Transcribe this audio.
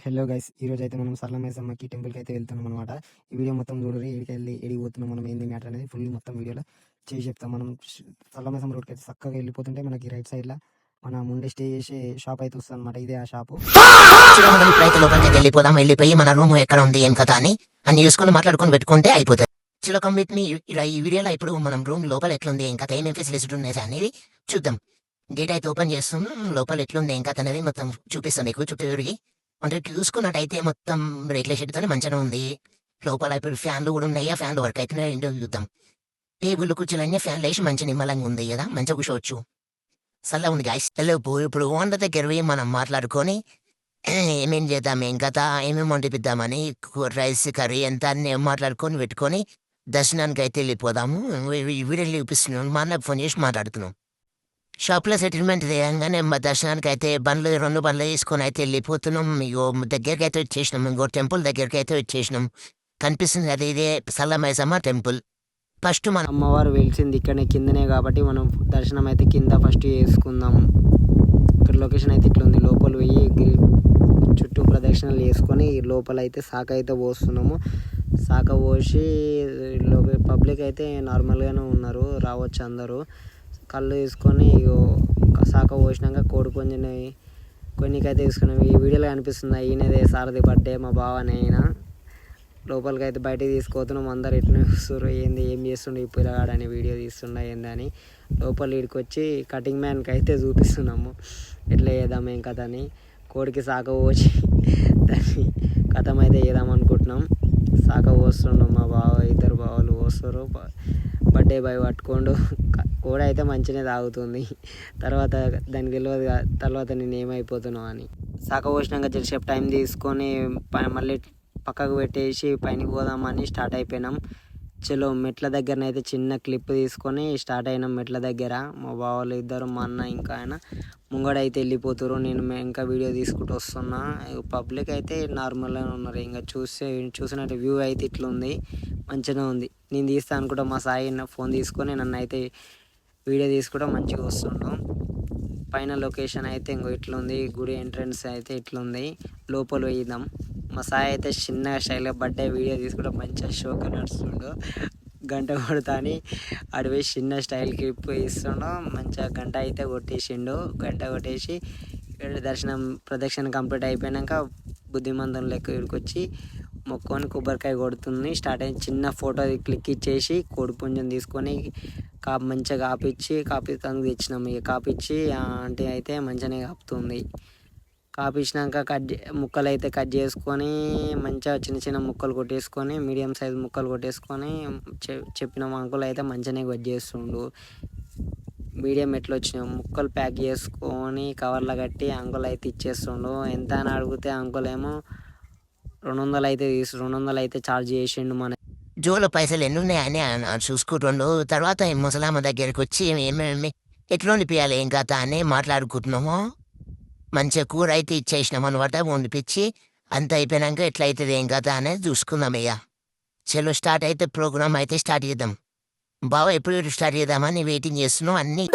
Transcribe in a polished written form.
Hello guys, ఈరోజు అయితే మనం సరళమైసమ్మకి టెంపుల్కి అయితే వెళ్తున్నాం అనమాట. ఈ వీడియో మొత్తం చూడరు, ఏడికి పోతున్నాం, మనం ఏంది మ్యాటర్ అనేది ఫుల్ మొత్తం వీడియోలో చేసి చెప్తాం. మనం సరళమైసమ్మ రోడ్కి అయితే చక్కగా వెళ్ళిపోతుంటే మనకి రైట్ సైడ్లో మన ముందే స్టే చేసే షాప్ అయితే వస్తుంది అనమాట. ఇదే ఆ షాపు. మనం ఇప్పుడైతే లోపలికి వెళ్ళిపోదాం. వెళ్ళిపోయి మన రూమ్ ఎక్కడ ఉంది ఏం కదా అని అన్ని చూసుకొని మాట్లాడుకొని పెట్టుకుంటే అయిపోతుంది. చలో కంప్లీట్ మీ ఈ వీడియోలో ఇప్పుడు మనం రూమ్ లోపల ఎట్లుంది ఏం కథ ఏమేమి ఫెసిలిటీస్ ఉన్నాయి అనేది చూద్దాం. గేట్ అయితే ఓపెన్ చేస్తున్నాం. లోపల ఎట్లుంది ఏం కథ అనేది మొత్తం చూపిస్తాం మీకు చుట్టూరికి. అంటే చూసుకున్నట్టయితే మొత్తం రేట్ల షెడ్తోనే మంచిగా ఉంది. లోపల ఇప్పుడు ఫ్యాన్లు కూడా ఉన్నాయి. ఆ ఫ్యాన్లు వర్క్ అయితే ఏంటో చూద్దాం. టేబుల్ కుర్చీలన్నీ ఫ్యాన్లు వేసి మంచి నిమ్మలంగా ఉంది కదా, మంచిగా కూర్చోవచ్చు. సల్లా ఉంది గాయస్. ఇప్పుడు ఓనర్ దగ్గర పోయి మనం మాట్లాడుకొని ఏమేం చేద్దాం ఏం కథ ఏమేమి వండిపిద్దామని రైస్ కర్రీ ఎంత అన్ని మాట్లాడుకొని పెట్టుకొని దర్శనానికి అయితే వెళ్ళిపోదాము. వీడియో చూపిస్తున్నాను. మా అన్నకు ఫోన్ చేసి మాట్లాడుతున్నాం. షాప్లో సెటిల్మెంట్ చేయగానే మా దర్శనానికి అయితే రెండు బండ్లు తీసుకొని అయితే వెళ్ళిపోతున్నాం. మీకు దగ్గరికి అయితే వచ్చేసినాం. ఇంకో టెంపుల్ దగ్గరికి అయితే వచ్చేసినాం. కనిపిస్తుంది అది ఇదే సల్లమైసమ్మ టెంపుల్. ఫస్ట్ మన అమ్మవారు వెలిసింది ఇక్కడనే కిందనే కాబట్టి మనం దర్శనం అయితే కింద ఫస్ట్ చేసుకుందాం. ఇక్కడ లొకేషన్ అయితే ఇట్లా ఉంది. లోపల పోయి చుట్టూ ప్రదక్షిణలు చేసుకొని లోపల అయితే శాఖ అయితే పోస్తున్నాము. శాఖ పోసి పబ్లిక్ అయితే నార్మల్గానే ఉన్నారు, రావచ్చు అందరూ. కళ్ళు తీసుకొని శాఖ పోసినాక కోడి కొన్నికైతే తీసుకున్నాం. ఈ వీడియోలో కనిపిస్తుంది ఈయనదే సారథి బర్త్డే, మా బావనే అయినా. లోపలికి అయితే బయటకు తీసుకుపోతున్నాం. అందరు ఎట్లా చూస్తారు, ఏం చేస్తుండే ఈ పిల్లగాడని, వీడియో తీస్తుండ ఏందని. లోపల వీడికి వచ్చి కటింగ్ మ్యాన్కి అయితే చూపిస్తున్నాము ఎట్లా చేద్దాం ఏం కథ అని. కోడికి శాఖ పోసి దాన్ని కథం అయితే చేద్దాం అనుకుంటున్నాం. శాఖ పోస్తున్నాం. మా బావ ఇద్దరు బావలు పోస్తారు. బర్త్డే బాయ్ పట్టుకోండు. కోడి అయితే మంచిగానే తాగుతుంది. తర్వాత దానికి తెలియదు తర్వాత నేను ఏమైపోతున్నావు అని. శాఖ పోసినాక జరసేపు టైం తీసుకొని మళ్ళీ పక్కకు పెట్టేసి పైనకి పోదామని స్టార్ట్ అయిపోయినాం. చలో మెట్ల దగ్గరనైతే చిన్న క్లిప్ తీసుకొని స్టార్ట్ అయినాం. మెట్ల దగ్గర మా బావలు ఇద్దరు, మా అన్న ఇంకా ఆయన ముంగడైతే వెళ్ళిపోతారు. నేను ఇంకా వీడియో తీసుకుంటూ వస్తున్నా. పబ్లిక్ అయితే నార్మల్గా ఉన్నారు. ఇంకా చూసినట్టు వ్యూ అయితే ఇట్లుంది, మంచిగా ఉంది. నేను తీస్తాను అనుకుంటా. మా సాయి ఫోన్ తీసుకొని నన్ను అయితే వీడియో తీసుకోవడం మంచిగా వస్తుంటాం. పైన లొకేషన్ అయితే ఇంకో ఇట్లుంది. గుడి ఎంట్రన్స్ అయితే ఇట్లుంది. లోపల పోయిద్దాం. మా సాయి అయితే చిన్న స్టైల్గా బర్త్డే వీడియో తీసుకోవడం మంచిగా షోగా నడుస్తుండో. గంట కొడతా అని అడిపోయి చిన్న స్టైల్కి ఇస్తుండో. మంచిగా గంట అయితే కొట్టేసిండు. గంట కొట్టేసి దర్శనం ప్రదక్షిణ కంప్లీట్ అయిపోయాక బుద్ధిమంతం లెక్క ఇక్కడికి వచ్చి మొక్కుకొని కొబ్బరికాయ కొడుతుంది. స్టార్ట్ అయ్యి చిన్న ఫోటో క్లిక్ ఇచ్చేసి కోడి పుంజం తీసుకొని మంచిగా కాపిస్తానికి తెచ్చినాము. ఇక కాపిచ్చి ఆంటీ అయితే మంచిగానే కాపుతుంది. కాపించినాక ముక్కలు అయితే కట్ చేసుకొని మంచిగా చిన్న చిన్న ముక్కలు కొట్టేసుకొని మీడియం సైజ్ ముక్కలు కొట్టేసుకొని చెప్పిన అంకుల్ అయితే మంచిగానే కట్ చేస్తుండు. మీడియం ఎట్లా వచ్చినాయి ముక్కలు ప్యాక్ చేసుకొని కవర్లో కట్టి అంకుల్ అయితే ఇచ్చేస్తుండు. ఎంత అని అడిగితే అంకుల్ ఏమో 200 అయితే ఛార్జ్ చేసిండు. మన జోలో పైసలు ఎన్ని ఉన్నాయని చూసుకుంటుండు. తర్వాత ముసలామ్మ దగ్గరికి వచ్చి ఏమేమి ఎట్లా వండిపియాలి ఏం కథ అని మాట్లాడుకుంటున్నాము. మంచిగా కూర అయితే ఇచ్చేసినాం అనమాట. వండిపించి అంత అయిపోయినాక ఎట్లా అవుతుంది ఏం కథ అనేది చూసుకుందాం. ఇక చలో స్టార్ట్ అయితే ప్రోగ్రామ్ అయితే స్టార్ట్ చేద్దాం. బావ ఎప్పుడు స్టార్ట్ చేద్దామని వెయిటింగ్ చేస్తున్నాం. అన్ని